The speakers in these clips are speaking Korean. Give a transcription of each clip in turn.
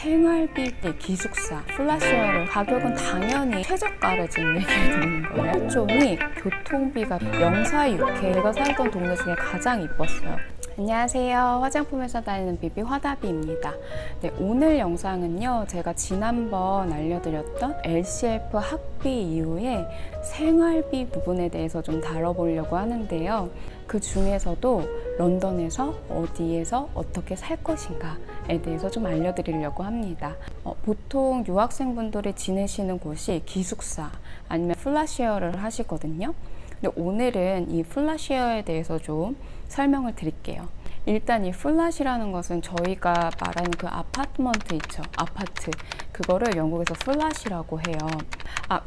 생활비, 기숙사, 플라시어를 가격은 당연히 최저가를 지금 얘기해 드리는 거예요. 1존이 교통비가 영사육회, 제가 살던 동네 중에 가장 이뻤어요. 안녕하세요. 화장품회사 다니는 비비 화다비입니다. 네, 오늘 영상은요, 제가 지난번 알려드렸던 LCF 학비 이후에 생활비 부분에 대해서 좀 다뤄보려고 하는데요. 그 중에서도 런던에서 어디에서 어떻게 살 것인가에 대해서 좀 알려드리려고 합니다. 보통 유학생분들이 지내시는 곳이 기숙사 아니면 플라시어를 하시거든요. 근데 오늘은 이 플라시어에 대해서 좀 설명을 드릴게요. 일단 이 플랫이라는 것은 저희가 말하는 그 아파트먼트 있죠. 아파트. 그거를 영국에서 플랫이라고 해요.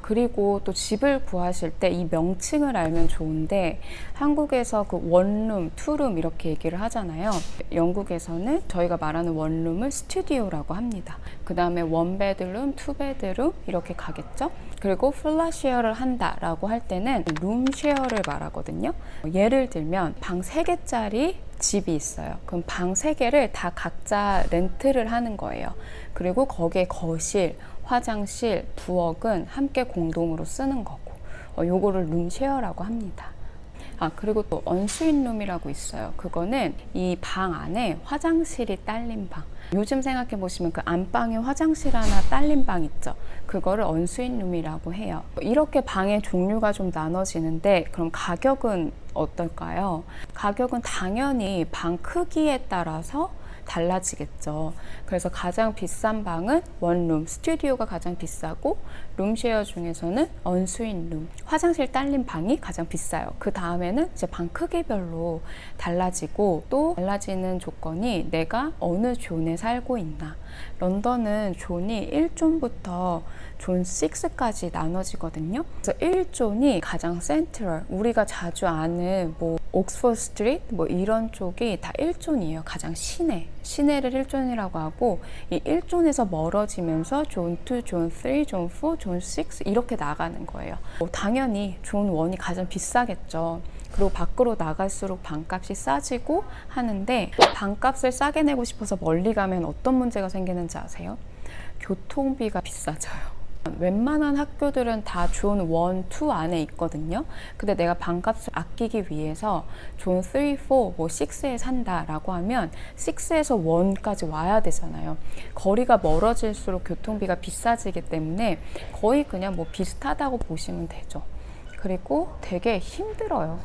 그리고 또 집을 구하실 때 이 명칭을 알면 좋은데, 한국에서 그 원룸, 투룸 이렇게 얘기를 하잖아요. 영국에서는 저희가 말하는 원룸을 스튜디오라고 합니다. 그 다음에 원베드룸, 투베드룸 이렇게 가겠죠. 그리고 플랫쉐어를 한다라고 할 때는 룸쉐어를 말하거든요. 예를 들면 방 3개짜리 집이 있어요. 그럼 방 3개를 다 각자 렌트를 하는 거예요. 그리고 거기에 거실, 화장실, 부엌은 함께 공동으로 쓰는 거고, 요거를 룸쉐어라고 합니다. 그리고 또 언스윗룸이라고 있어요. 그거는 이 방 안에 화장실이 딸린 방. 요즘 생각해 보시면 그 안방에 화장실 하나 딸린 방 있죠. 그거를 언스윗룸이라고 해요. 이렇게 방의 종류가 좀 나눠지는데, 그럼 가격은 어떨까요? 가격은 당연히 방 크기에 따라서 달라지겠죠. 그래서 가장 비싼 방은 원룸, 스튜디오가 가장 비싸고, 룸쉐어 중에서는 언스윗룸, 화장실 딸린 방이 가장 비싸요. 그 다음에는 이제 방 크기별로 달라지고, 또 달라지는 조건이 내가 어느 존에 살고 있나. 런던은 존이 1존부터 존 6까지 나눠지거든요. 그래서 1존이 가장 센트럴, 우리가 자주 아는 뭐 옥스퍼드 스트리트 뭐 이런 쪽이 다 1존이에요. 가장 시내를 1존이라고 하고, 이 1존에서 멀어지면서 존 2, 존 3, 존 4, 존 6 이렇게 나가는 거예요. 당연히 존 1이 가장 비싸겠죠. 그리고 밖으로 나갈수록 방값이 싸지고 하는데, 방값을 싸게 내고 싶어서 멀리 가면 어떤 문제가 생기는지 아세요? 교통비가 비싸져요. 웬만한 학교들은 다 존 1, 2 안에 있거든요. 근데 내가 방값을 아끼기 위해서 존 3, 4, 뭐 6에 산다라고 하면 6에서 1까지 와야 되잖아요. 거리가 멀어질수록 교통비가 비싸지기 때문에 거의 그냥 뭐 비슷하다고 보시면 되죠. 그리고 되게 힘들어요.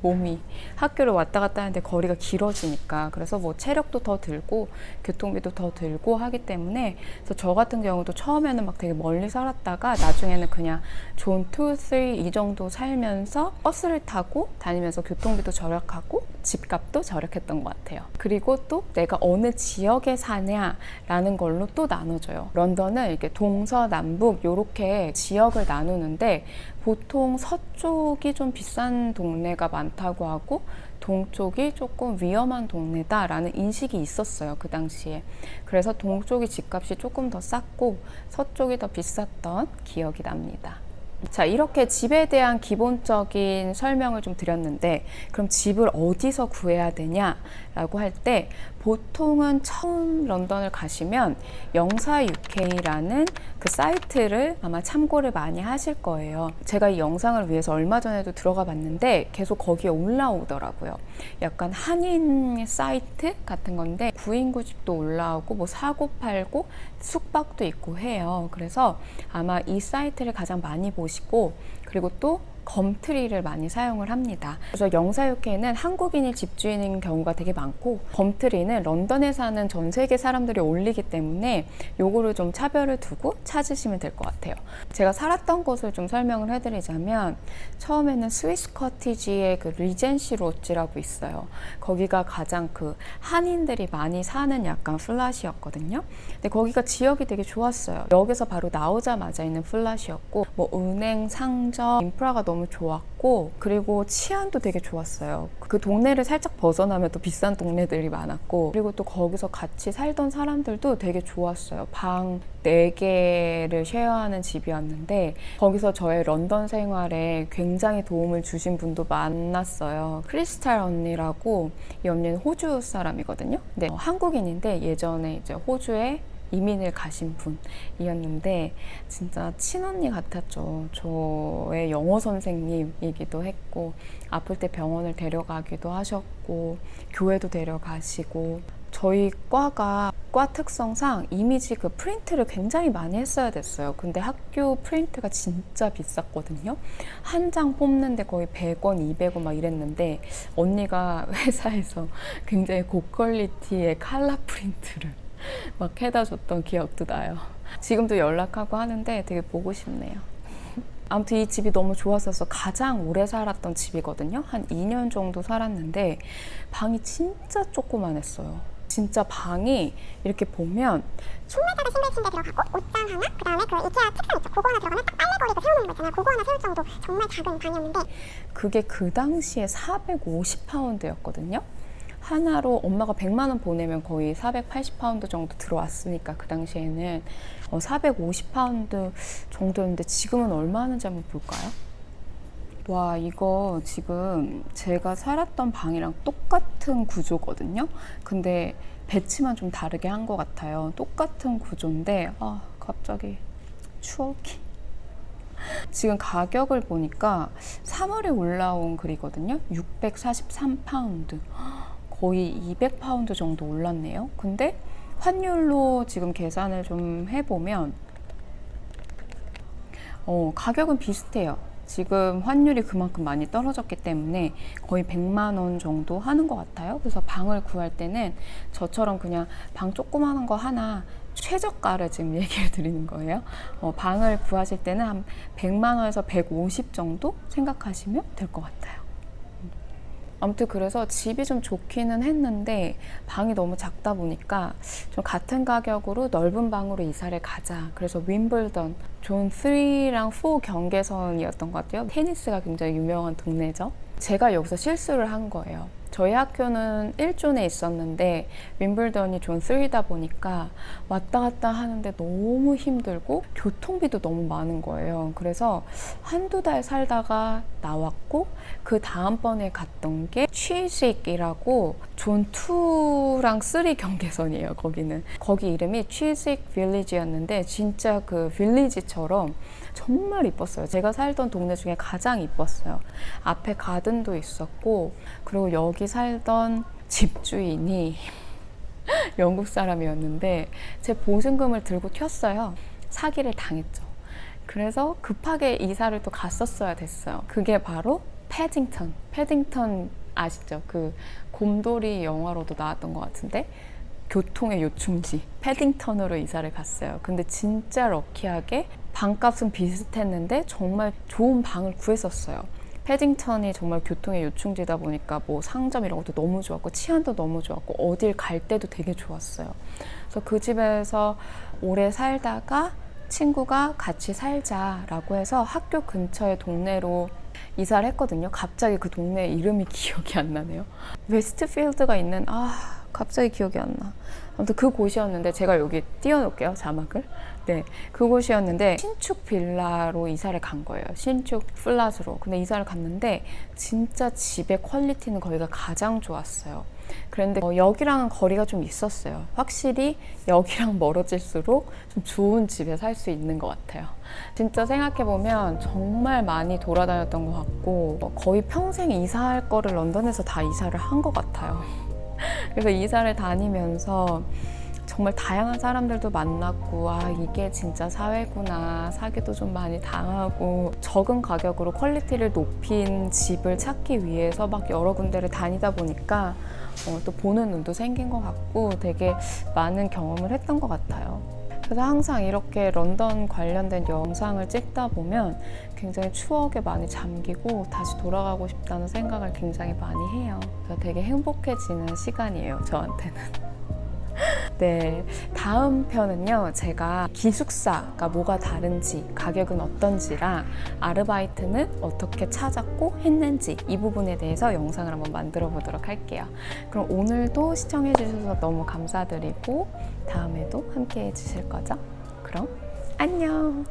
몸이 학교를 왔다 갔다 하는데 거리가 길어지니까. 그래서 뭐 체력도 더 들고 교통비도 더 들고 하기 때문에, 그래서 저 같은 경우도 처음에는 막 되게 멀리 살았다가 나중에는 그냥 존 2, 3 이 정도 살면서 버스를 타고 다니면서 교통비도 절약하고 집값도 절약했던 것 같아요. 그리고 또 내가 어느 지역에 사냐라는 걸로 또 나눠져요. 런던은 이렇게 동서남북 이렇게 지역을 나누는데, 보통 서쪽이 좀 비싼 동네가 많다고 하고 동쪽이 조금 위험한 동네다라는 인식이 있었어요, 그 당시에. 그래서 동쪽이 집값이 조금 더 쌌고 서쪽이 더 비쌌던 기억이 납니다. 자, 이렇게 집에 대한 기본적인 설명을 좀 드렸는데, 그럼 집을 어디서 구해야 되냐라고 할 때, 보통은 처음 런던을 가시면 영사UK라는 그 사이트를 아마 참고를 많이 하실 거예요. 제가 이 영상을 위해서 얼마 전에도 들어가 봤는데 계속 거기에 올라오더라고요. 약간 한인 사이트 같은 건데 9인 9집도 올라오고 뭐 사고 팔고 숙박도 있고 해요. 그래서 아마 이 사이트를 가장 많이 보시고, 그리고 또 검트리를 많이 사용을 합니다. 그래서 영사UK는 한국인이 집주인인 경우가 되게 많고, 검트리는 런던에 사는 전 세계 사람들이 올리기 때문에 요거를 좀 차별을 두고 찾으시면 될 것 같아요. 제가 살았던 곳을 좀 설명을 해드리자면, 처음에는 스위스 커티지의 그 리젠시 로지라고 있어요. 거기가 가장 그 한인들이 많이 사는 약간 플랫이었거든요. 근데 거기가 지역이 되게 좋았어요. 역에서 바로 나오자마자 있는 플랫이었고, 뭐 은행, 상점, 인프라가 너무 좋았고, 그리고 치안도 되게 좋았어요. 그 동네를 살짝 벗어나면 또 비싼 동네들이 많았고, 그리고 또 거기서 같이 살던 사람들도 되게 좋았어요. 방 4개를 쉐어하는 집이었는데, 거기서 저의 런던 생활에 굉장히 도움을 주신 분도 만났어요. 크리스탈 언니라고, 이 언니는 호주 사람이거든요. 근데 한국인인데 예전에 이제 호주에 이민을 가신 분이었는데 진짜 친언니 같았죠. 저의 영어 선생님이기도 했고 아플 때 병원을 데려가기도 하셨고 교회도 데려가시고 저희 과가 과 특성상 이미지 그 프린트를 굉장히 많이 했어야 됐어요. 근데 학교 프린트가 진짜 비쌌거든요. 한 장 뽑는데 거의 100원, 200원 막 이랬는데 언니가 회사에서 굉장히 고퀄리티의 칼라 프린트를 막 해다 줬던 기억도 나요. 지금도 연락하고 하는데 되게 보고 싶네요. 아무튼 이 집이 너무 좋았어서 가장 오래 살았던 집이거든요. 한 2년 정도 살았는데 방이 진짜 조그만했어요. 진짜 방이 이렇게 보면 정말 작은 싱글 침대 들어가고 옷장 하나, 그 다음에 그 이케아 책상 있죠. 그거 하나 들어가면 딱 빨래거리 그 세워놓는 거 있잖아요. 그거 하나 세울 정도 정말 작은 방이었는데 그게 그 당시에 450파운드였거든요. 하나로 엄마가 100만 원 보내면 거의 480파운드 정도 들어왔으니까 그 당시에는 450파운드 정도였는데 지금은 얼마 하는지 한번 볼까요? 와, 이거 지금 제가 살았던 방이랑 똑같은 구조거든요. 근데 배치만 좀 다르게 한 것 같아요. 똑같은 구조인데 갑자기 추억이. 지금 가격을 보니까 3월에 올라온 글이거든요. 643파운드. 거의 200파운드 정도 올랐네요. 근데 환율로 지금 계산을 좀 해보면 가격은 비슷해요. 지금 환율이 그만큼 많이 떨어졌기 때문에 거의 100만 원 정도 하는 것 같아요. 그래서 방을 구할 때는 저처럼 그냥 방 조그마한 거 하나 최저가를 지금 얘기를 드리는 거예요. 방을 구하실 때는 한 100만 원에서 150 정도 생각하시면 될 것 같아요. 아무튼 그래서 집이 좀 좋기는 했는데 방이 너무 작다 보니까 좀 같은 가격으로 넓은 방으로 이사를 가자. 그래서 윈블던 존 3랑 4 경계선이었던 것 같아요. 테니스가 굉장히 유명한 동네죠. 제가 여기서 실수를 한 거예요. 저희 학교는 1존에 있었는데 윈블던이 존 3다 보니까 왔다 갔다 하는데 너무 힘들고 교통비도 너무 많은 거예요. 그래서 한두 달 살다가 나왔고 그 다음번에 갔던 게 취직이라고 존 2랑 3 경계선이에요. 거기 이름이 취직 빌리지였는데 진짜 그 빌리지처럼 정말 이뻤어요. 제가 살던 동네 중에 가장 이뻤어요. 앞에 가든도 있었고 그리고 여기 살던 집주인이 영국 사람이었는데 제 보증금을 들고 튀었어요. 사기를 당했죠. 그래서 급하게 이사를 또 갔었어야 됐어요. 그게 바로 패딩턴 아시죠? 그 곰돌이 영화로도 나왔던 것 같은데 교통의 요충지 패딩턴으로 이사를 갔어요. 근데 진짜 럭키하게 방값은 비슷했는데 정말 좋은 방을 구했었어요. 패딩턴이 정말 교통의 요충지다 보니까 뭐 상점 이런 것도 너무 좋았고 치안도 너무 좋았고 어딜 갈 때도 되게 좋았어요. 그래서 그 집에서 오래 살다가 친구가 같이 살자라고 해서 학교 근처의 동네로 이사를 했거든요. 갑자기 그 동네 이름이 기억이 안 나네요. 웨스트필드가 있는 갑자기 기억이 안 나. 아무튼 그 곳이었는데 제가 여기 띄워놓을게요. 자막을. 네, 그곳이었는데 신축 빌라로 이사를 간 거예요. 신축 플랫으로. 근데 이사를 갔는데 진짜 집의 퀄리티는 거기가 가장 좋았어요. 그런데 여기랑은 거리가 좀 있었어요. 확실히 여기랑 멀어질수록 좀 좋은 집에 살 수 있는 것 같아요. 진짜 생각해보면 정말 많이 돌아다녔던 것 같고 거의 평생 이사할 거를 런던에서 다 이사를 한 것 같아요. 그래서 이사를 다니면서 정말 다양한 사람들도 만났고 이게 진짜 사회구나. 사기도 좀 많이 당하고 적은 가격으로 퀄리티를 높인 집을 찾기 위해서 막 여러 군데를 다니다 보니까 또 보는 눈도 생긴 것 같고 되게 많은 경험을 했던 것 같아요. 그래서 항상 이렇게 런던 관련된 영상을 찍다 보면 굉장히 추억에 많이 잠기고 다시 돌아가고 싶다는 생각을 굉장히 많이 해요. 그래서 되게 행복해지는 시간이에요, 저한테는. 네, 다음 편은요, 제가 기숙사가 뭐가 다른지, 가격은 어떤지랑 아르바이트는 어떻게 찾았고 했는지 이 부분에 대해서 영상을 한번 만들어 보도록 할게요. 그럼 오늘도 시청해 주셔서 너무 감사드리고 다음에도 함께 해 주실 거죠? 그럼 안녕!